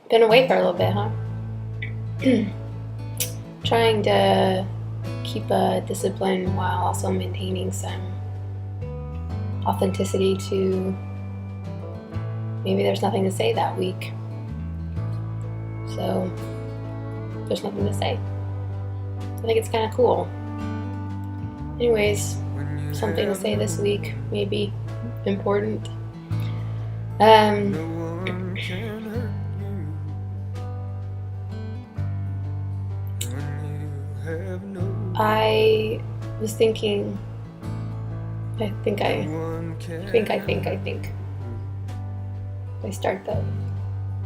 Been away for a little bit, huh? Trying to keep a discipline while also maintaining some authenticity to maybe there's nothing to say that week. So there's nothing to say. I think it's kind of cool. Anyways, something to say this week, maybe important. I was thinking, I start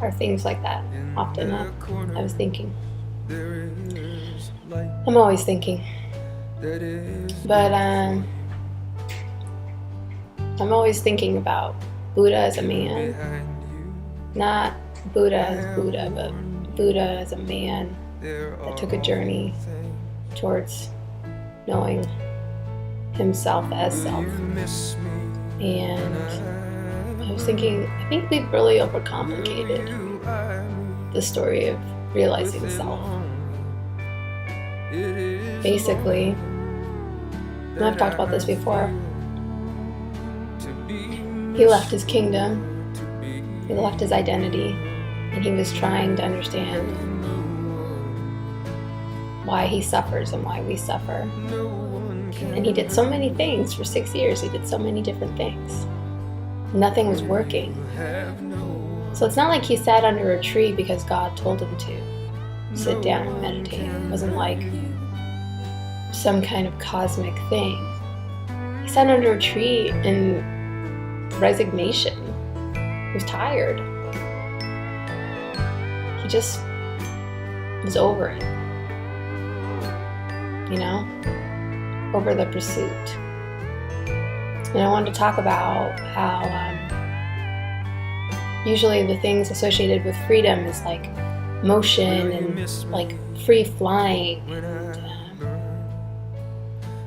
our things like that often. I was thinking. I'm always thinking. But I'm always thinking about Buddha as a man. Not Buddha as Buddha, but Buddha as a man that took a journey towards knowing himself as self. And I was thinking, I think we've really overcomplicated the story of realizing self. Basically, and I've talked about this before, he left his kingdom, he left his identity, and he was trying to understand why he suffers and why we suffer. And he did so many things for 6 years. He did so many different things. Nothing was working. So it's not like he sat under a tree because God told him to sit down and meditate. It wasn't like some kind of cosmic thing. He sat under a tree in resignation. He was tired. He just was over it. Over the pursuit. And I wanted to talk about how usually the things associated with freedom is like motion and like free flying and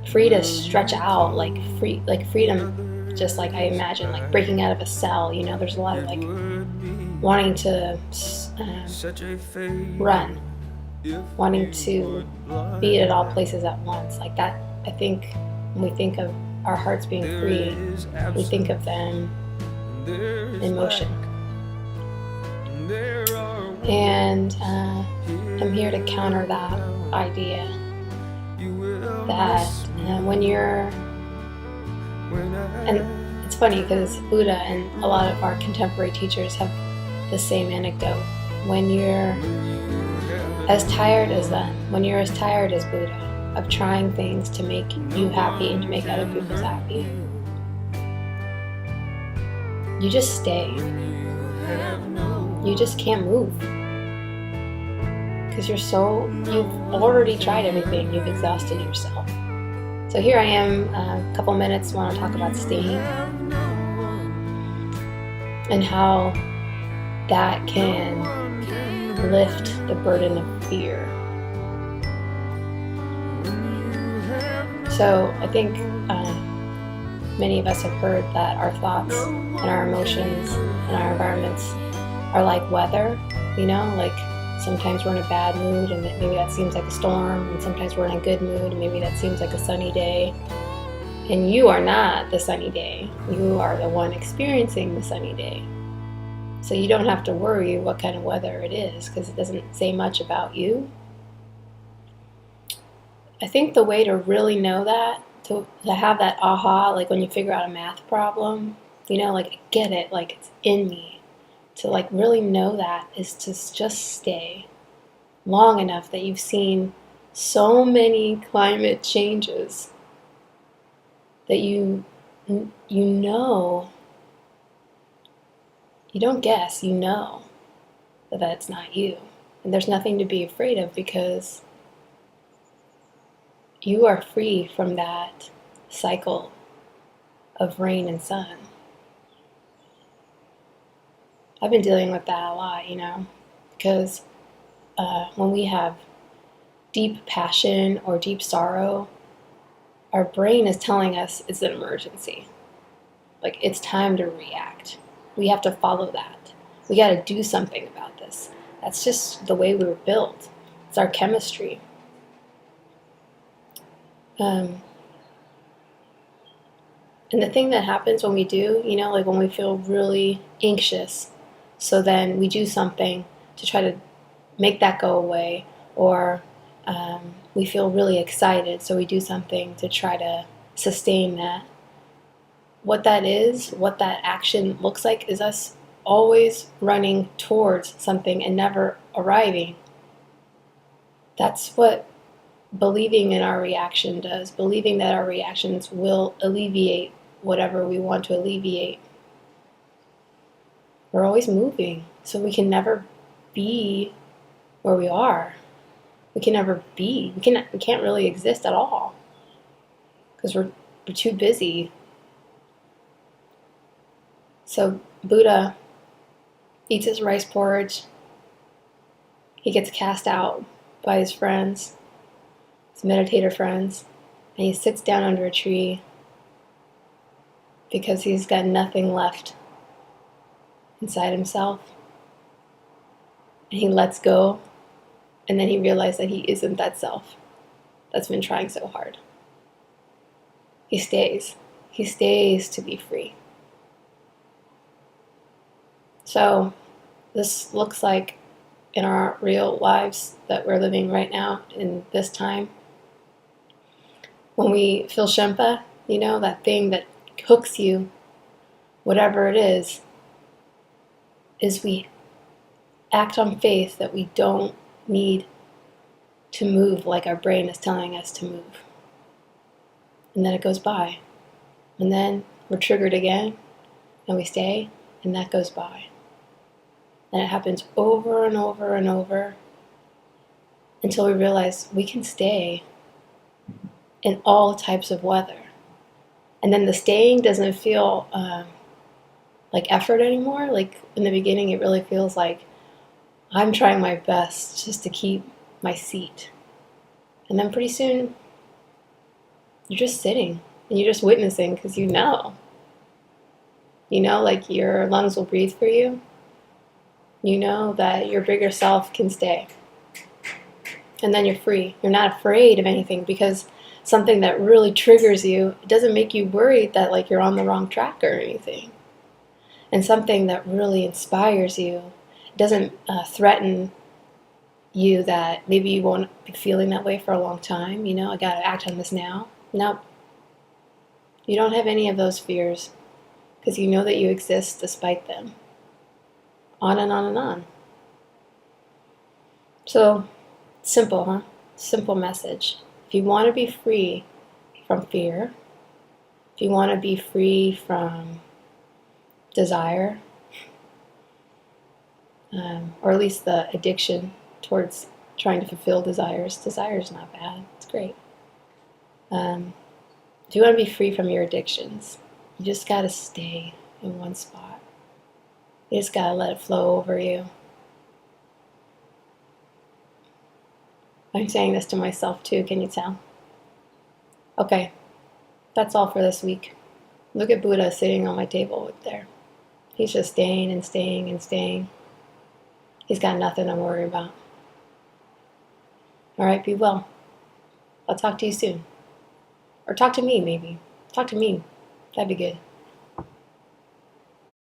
free to stretch out, like freedom, just like I imagine, like breaking out of a cell. There's a lot of like wanting to run, wanting to be at all places at once, like that. I think when we think of our hearts being free, we think of them in motion. And I'm here to counter that idea that when you're, and it's funny because Buddha and a lot of our contemporary teachers have the same anecdote. When you're as tired as them, when you're as tired as Buddha of trying things to make you happy and to make other people happy, you just stay. You just can't move. Because you've already tried everything, you've exhausted yourself. So here I am, a couple minutes, want to talk about staying and how that can lift the burden of fear. So I think many of us have heard that our thoughts and our emotions and our environments are like weather, like sometimes we're in a bad mood and maybe that seems like a storm, and sometimes we're in a good mood and maybe that seems like a sunny day. And you are not the sunny day. You are the one experiencing the sunny day. So you don't have to worry what kind of weather it is because it doesn't say much about you. I think the way to really know that, to have that aha, like when you figure out a math problem, like I get it, like it's in me. To like really know that is to just stay long enough that you've seen so many climate changes that you know, you don't guess, you know that that's not you. And there's nothing to be afraid of because you are free from that cycle of rain and sun. I've been dealing with that a lot, because when we have deep passion or deep sorrow, our brain is telling us it's an emergency. Like, it's time to react. We have to follow that. We got to do something about this. That's just the way we were built. It's our chemistry. And the thing that happens when we do, like when we feel really anxious, so then we do something to try to make that go away, or we feel really excited, so we do something to try to sustain that. What that action looks like is us always running towards something and never arriving. That's what believing in our reaction does. Believing that our reactions will alleviate whatever we want to alleviate. We're always moving, so we can never be where we are. We can never be. We can't really exist at all because we're too busy. So Buddha eats his rice porridge. He gets cast out by his friends, his meditator friends, and he sits down under a tree because he's got nothing left inside himself. And he lets go, and then he realized that he isn't that self that's been trying so hard. He stays. He stays to be free. So this looks like in our real lives that we're living right now in this time. When we feel Shempa, that thing that hooks you, whatever it is we act on faith that we don't need to move like our brain is telling us to move. And then it goes by. And then we're triggered again, and we stay, and that goes by. And it happens over and over and over until we realize we can stay in all types of weather. And then the staying doesn't feel like effort anymore. Like in the beginning, it really feels like I'm trying my best just to keep my seat. And then pretty soon, you're just sitting and you're just witnessing because like your lungs will breathe for you. You know that your bigger self can stay. And then you're free. You're not afraid of anything because something that really triggers you, it doesn't make you worried that like you're on the wrong track or anything. And something that really inspires you, it doesn't threaten you that maybe you won't be feeling that way for a long time. I got to act on this now. No. You don't have any of those fears because you know that you exist despite them. On and on and on. So, simple, huh? Simple message. If you want to be free from fear, if you want to be free from desire, or at least the addiction towards trying to fulfill desires. Desire is not bad. It's great. If you want to be free from your addictions, you just got to stay in one spot. You just got to let it flow over you. I'm saying this to myself too, can you tell? Okay, that's all for this week. Look at Buddha sitting on my table there. He's just staying and staying and staying. He's got nothing to worry about. All right, be well. I'll talk to you soon. Or talk to me, maybe. Talk to me. That'd be good.